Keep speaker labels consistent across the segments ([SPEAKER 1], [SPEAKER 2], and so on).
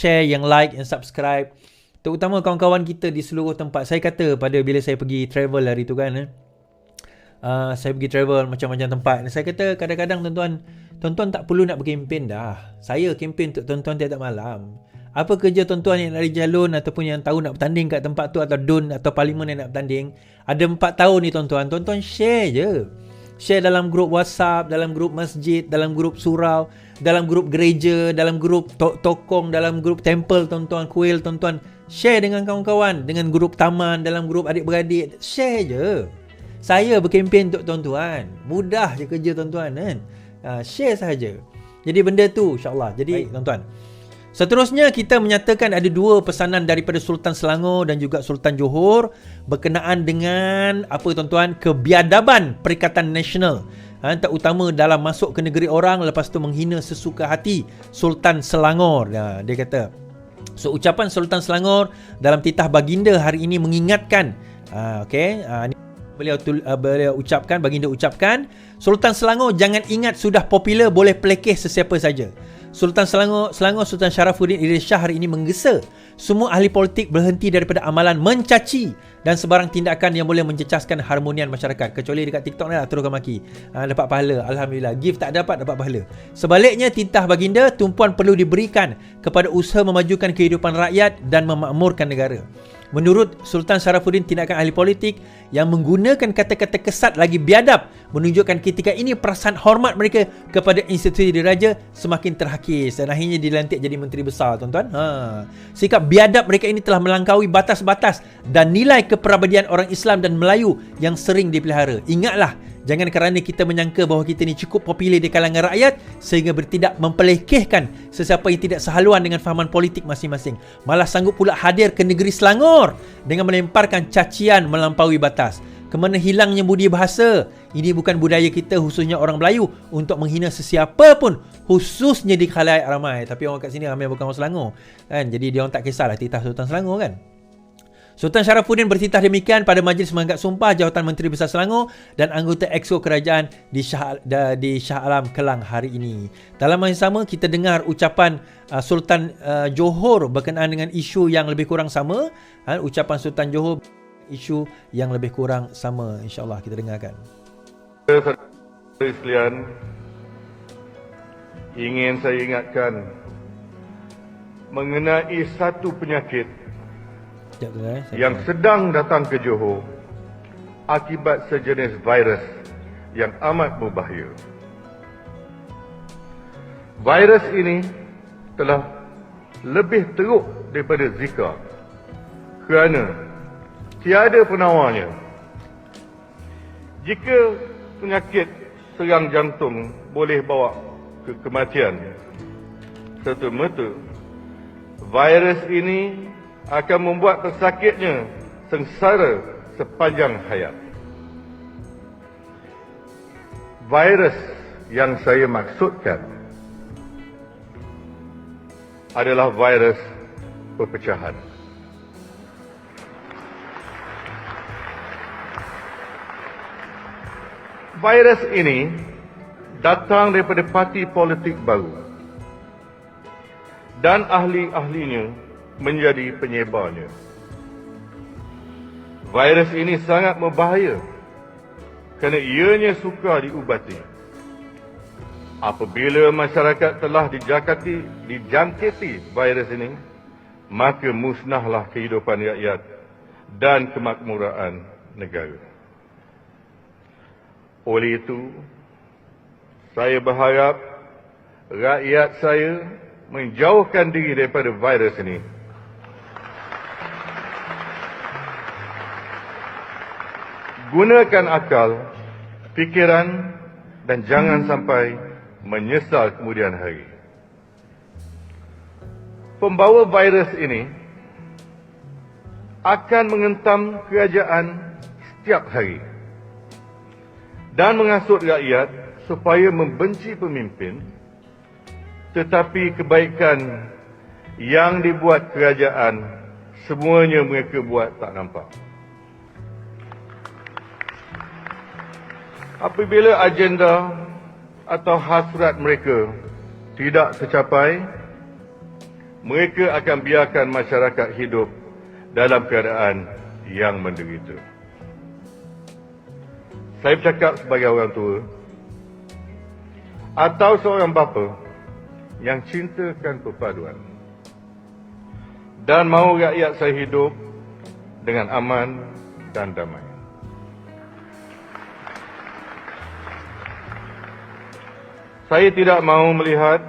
[SPEAKER 1] share, yang like, yang subscribe. Terutama kawan-kawan kita di seluruh tempat. Saya kata pada bila saya pergi travel hari tu kan, saya pergi travel macam-macam tempat. Saya kata kadang-kadang tuan-tuan tak perlu nak berkempen dah. Saya kempen untuk tuan-tuan tiap-tiap malam. Apa kerja tuan-tuan yang dari jalon ataupun yang tahu nak bertanding kat tempat tu, atau DUN atau parlimen yang nak bertanding, ada 4 tahun ni tuan-tuan. Tuan-tuan share je. Share dalam grup WhatsApp, dalam grup masjid, dalam grup surau, dalam grup gereja, dalam grup tokong, dalam grup temple tuan-tuan, kuil tuan-tuan. Share dengan kawan-kawan, dengan grup taman, dalam grup adik-beradik. Share je. Saya berkempen untuk tuan-tuan. Mudah je kerja tuan-tuan kan. Share sahaja. Jadi benda tu insya-Allah. Jadi baik, tuan-tuan. Seterusnya kita menyatakan ada 2 pesanan daripada Sultan Selangor dan juga Sultan Johor berkenaan dengan apa tuan-tuan, kebiadaban Perikatan Nasional. Terutama dalam masuk ke negeri orang lepas tu menghina sesuka hati Sultan Selangor. Dia kata, so ucapan Sultan Selangor dalam titah baginda hari ini mengingatkan, beliau ucapkan, baginda ucapkan, Sultan Selangor jangan ingat sudah popular boleh pelekeh sesiapa saja. Sultan Selangor Sultan Sharafuddin Idris Shah hari ini menggesa semua ahli politik berhenti daripada amalan mencaci dan sebarang tindakan yang boleh mencecaskan harmonian masyarakat. Kecuali dekat TikTok ni lah teruskan maki. Dapat pahala. Alhamdulillah. Gift tak dapat pahala. Sebaliknya, titah baginda, tumpuan perlu diberikan kepada usaha memajukan kehidupan rakyat dan memakmurkan negara. Menurut Sultan Sharafuddin, tindakan ahli politik yang menggunakan kata-kata kesat lagi biadab menunjukkan ketika ini perasaan hormat mereka kepada institusi diraja semakin terhakis dan akhirnya dilantik jadi menteri besar, tuan-tuan. Sikap biadab mereka ini telah melangkaui batas-batas dan nilai kepribadian orang Islam dan Melayu yang sering dipelihara. Ingatlah, jangan kerana kita menyangka bahawa kita ni cukup popular di kalangan rakyat sehingga bertindak mempelekehkan sesiapa yang tidak sehaluan dengan fahaman politik masing-masing. Malah sanggup pula hadir ke negeri Selangor dengan melemparkan cacian melampaui batas. Kemana hilangnya budi bahasa. Ini bukan budaya kita, khususnya orang Melayu, untuk menghina sesiapa pun, khususnya di khalayak ramai. Tapi orang kat sini ramai bukan orang Selangor kan? Jadi dia orang tak kisahlah titah Sultan Selangor kan. Sultan Sharafuddin bertitah demikian pada majlis menganggap sumpah jawatan Menteri Besar Selangor dan anggota Exco Kerajaan di Shah Alam Kelang hari ini. Dalam masa yang sama, kita dengar ucapan Sultan Johor berkenaan dengan isu yang lebih kurang sama. Ucapan Sultan Johor, isu yang lebih kurang sama. InsyaAllah kita dengarkan.
[SPEAKER 2] Saudara sekalian, ingin saya ingatkan mengenai satu penyakit yang sedang datang ke Johor akibat sejenis virus yang amat berbahaya. Virus ini telah lebih teruk daripada Zika kerana tiada penawarnya. Jika penyakit serang jantung boleh bawa ke kematian serta-merta, virus ini akan membuat pesakitnya sengsara sepanjang hayat. Virus yang saya maksudkan adalah virus perpecahan. Virus ini datang daripada parti politik baru dan ahli-ahlinya menjadi penyebarnya. Virus ini sangat berbahaya kerana ianya sukar diubati. Apabila masyarakat telah dijangkiti virus ini, maka musnahlah kehidupan rakyat dan kemakmuran negara. Oleh itu, saya berharap rakyat saya menjauhkan diri daripada virus ini. Gunakan akal, fikiran dan jangan sampai menyesal kemudian hari. Pembawa virus ini akan mengentam kerajaan setiap hari dan menghasut rakyat supaya membenci pemimpin, tetapi kebaikan yang dibuat kerajaan semuanya mereka buat tak nampak. Apabila agenda atau hasrat mereka tidak tercapai, mereka akan biarkan masyarakat hidup dalam keadaan yang menderita. Saya bercakap sebagai orang tua atau seorang bapa yang cintakan perpaduan dan mahu rakyat saya hidup dengan aman dan damai. Saya tidak mahu melihat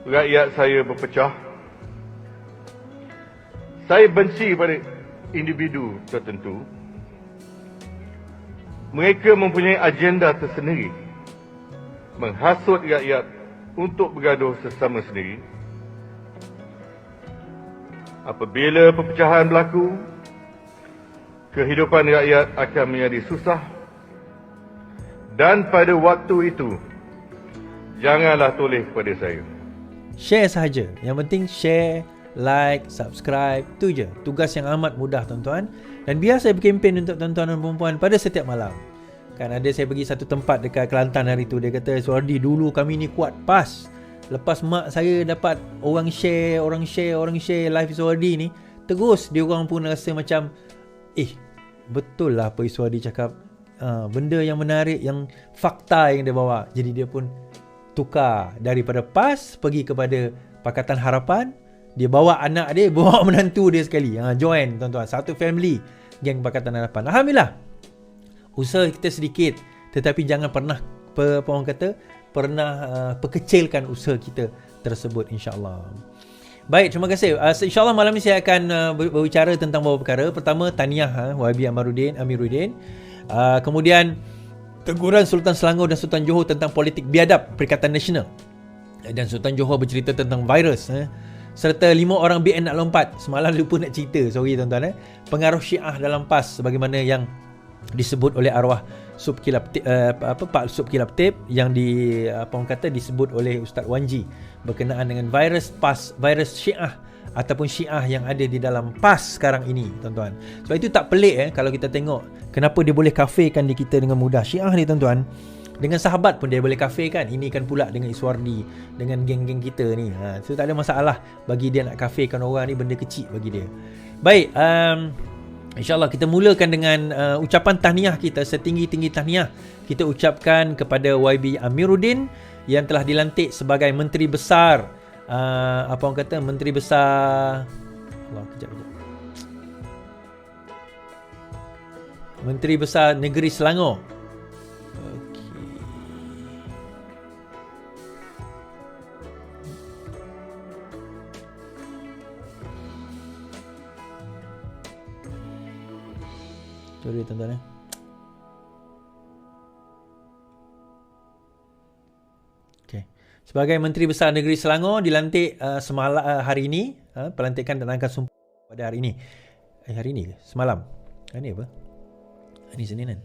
[SPEAKER 2] rakyat saya berpecah. Saya benci pada individu tertentu. Mereka mempunyai agenda tersendiri, menghasut rakyat untuk bergaduh sesama sendiri. Apabila perpecahan berlaku, kehidupan rakyat akan menjadi susah. Dan pada waktu itu, janganlah toleh kepada saya.
[SPEAKER 1] Share sahaja. Yang penting share, like, subscribe. Itu je. Tugas yang amat mudah, tuan-tuan. Dan biar saya berkempen untuk tuan-tuan dan perempuan pada setiap malam. Kan ada saya pergi satu tempat dekat Kelantan hari tu. Dia kata, Suardi, dulu kami ni kuat pas. Lepas mak saya dapat orang share live Suardi ni, terus dia orang pun rasa macam, betul lah apa Suardi cakap. Benda yang menarik, yang fakta yang dia bawa. Jadi dia pun tukar daripada PAS pergi kepada Pakatan Harapan. Dia bawa anak dia, bawa menantu dia sekali. Join tuan-tuan, satu family geng Pakatan Harapan. Alhamdulillah, usaha kita sedikit, tetapi jangan pernah perkecilkan usaha kita tersebut, insyaAllah. Baik, terima kasih. InsyaAllah malam ni saya akan berbicara tentang beberapa perkara. Pertama, tahniah YB Amiruddin. Kemudian teguran Sultan Selangor dan Sultan Johor tentang politik biadab Perikatan Nasional. Dan Sultan Johor bercerita tentang virus. Serta 5 orang BN nak lompat. Semalam lupa nak cerita, sorry tuan-tuan. Pengaruh Syiah dalam PAS, sebagaimana yang disebut oleh arwah Pak Sub Kilap Tip, yang disebut oleh Ustaz Wanji berkenaan dengan virus PAS, virus Syiah ataupun Syiah yang ada di dalam PAS sekarang ini, tuan-tuan. Sebab itu tak pelik kalau kita tengok kenapa dia boleh kafirkan di kita dengan mudah. Syiah ni, tuan-tuan, dengan sahabat pun dia boleh kafirkan. Ini kan pula dengan Iswardi, dengan geng-geng kita ni. So tak ada masalah bagi dia nak kafirkan orang ni, benda kecil bagi dia. Baik, InsyaAllah kita mulakan dengan ucapan tahniah kita. Setinggi-tinggi tahniah kita ucapkan kepada YB Amiruddin yang telah dilantik sebagai Menteri Besar Menteri Besar Menteri Besar Negeri Selangor. Sorry tuan-tuan. Okay. Sebagai Menteri Besar Negeri Selangor dilantik hari ini, pelantikan dan angkat sumpah pada hari ini. Hari ini ke? Semalam. Hari ni apa? Hari Senin kan?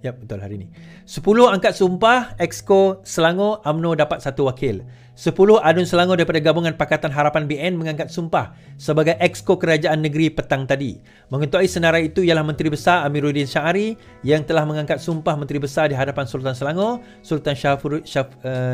[SPEAKER 1] Ya, betul, hari ini. 10 angkat sumpah, Exco Selangor UMNO dapat 1 wakil. 10 adun Selangor daripada gabungan Pakatan Harapan BN mengangkat sumpah sebagai Exco Kerajaan Negeri petang tadi. Mengetuai senarai itu ialah Menteri Besar Amiruddin Syahari yang telah mengangkat sumpah Menteri Besar di hadapan Sultan Selangor, Sultan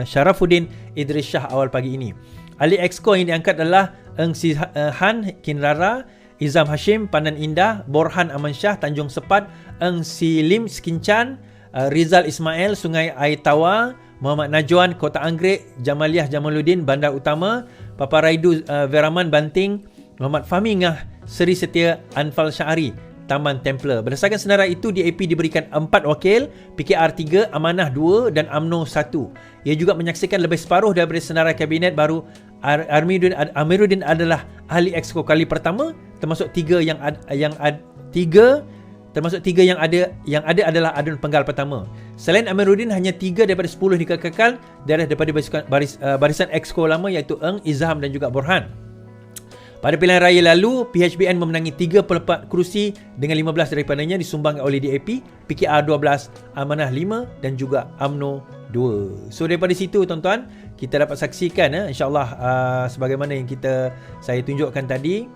[SPEAKER 1] Sharafuddin Idris Shah awal pagi ini. Ahli Exco yang diangkat adalah Eng Si Han Kinrara, Izam Hashim Pandan Indah, Borhan Aman Shah Tanjung Sepat, Eng Si Lim Skincan, Rizal Ismail Sungai Air Tawa, Muhammad Najwan Kota Anggrek, Jamaliah Jamaluddin Bandar Utama, Papa Raidu Veraman Banting, Muhammad Fahmi Ngah Seri Setia Anfal Syahari Taman Templar. Berdasarkan senarai itu, DAP diberikan 4 wakil, PKR 3, Amanah 2 dan UMNO 1. Ia juga menyaksikan lebih separuh daripada senarai kabinet baru. Amiruddin adalah ahli Exco kali pertama, termasuk 3 yang ada adalah adun penggal pertama. Selain Amiruddin, hanya 3 daripada 10 dikekalkan daripada barisan Exco lama, iaitu Eng, Izham dan juga Borhan. Pada pilihan raya lalu, PHBN memenangi 34 kerusi dengan 15 daripadanya disumbangkan oleh DAP, PKR 12, Amanah 5 dan juga UMNO 2. So daripada situ tuan-tuan, kita dapat saksikan insya-Allah sebagaimana yang saya tunjukkan tadi,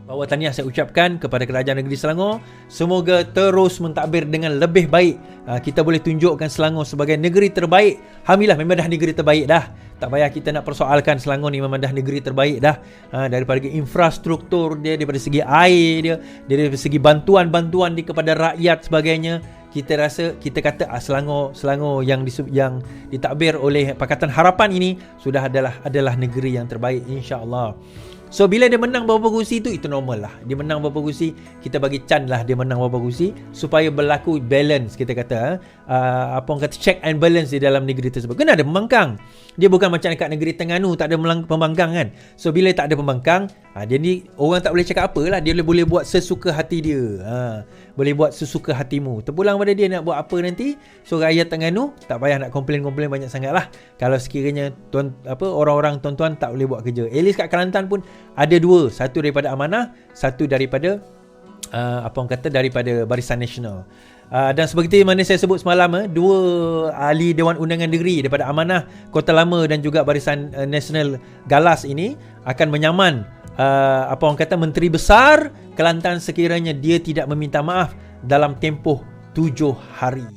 [SPEAKER 1] Bahawa tahniah saya ucapkan kepada Kerajaan Negeri Selangor. Semoga terus mentadbir dengan lebih baik. Kita boleh tunjukkan Selangor sebagai negeri terbaik. Alhamdulillah, memang dah negeri terbaik dah. Tak payah kita nak persoalkan Selangor ni memang dah negeri terbaik dah. Daripada infrastruktur dia, daripada segi air dia, daripada segi bantuan-bantuan dia kepada rakyat sebagainya. Kita rasa, kita kata Selangor yang ditadbir oleh Pakatan Harapan ini sudah adalah negeri yang terbaik, insya-Allah. So bila dia menang beberapa kursi tu, itu normal lah. Dia menang beberapa kursi, kita bagi can lah dia menang beberapa kursi, supaya berlaku balance, kita kata apa orang kata, check and balance di dalam negeri tersebut. Kena ada pembangkang. Dia bukan macam dekat negeri Terengganu tak ada pembangkang kan. So bila tak ada pembangkang, dia ni orang tak boleh cakap apa lah. Dia boleh buat sesuka hati dia. Boleh buat sesuka hatimu. Terpulang pada dia nak buat apa nanti. So rakyat Terengganu tak payah nak komplain banyak sangat lah. Kalau sekiranya orang-orang tuan-tuan tak boleh buat kerja. At least kat Kelantan pun ada dua. Satu daripada Amanah, satu daripada daripada Barisan Nasional. Dan seperti mana saya sebut semalam, dua ahli Dewan Undangan Negeri daripada Amanah Kota Lama dan juga Barisan Nasional Galas ini akan menyaman Menteri Besar Kelantan sekiranya dia tidak meminta maaf dalam tempoh 7 hari.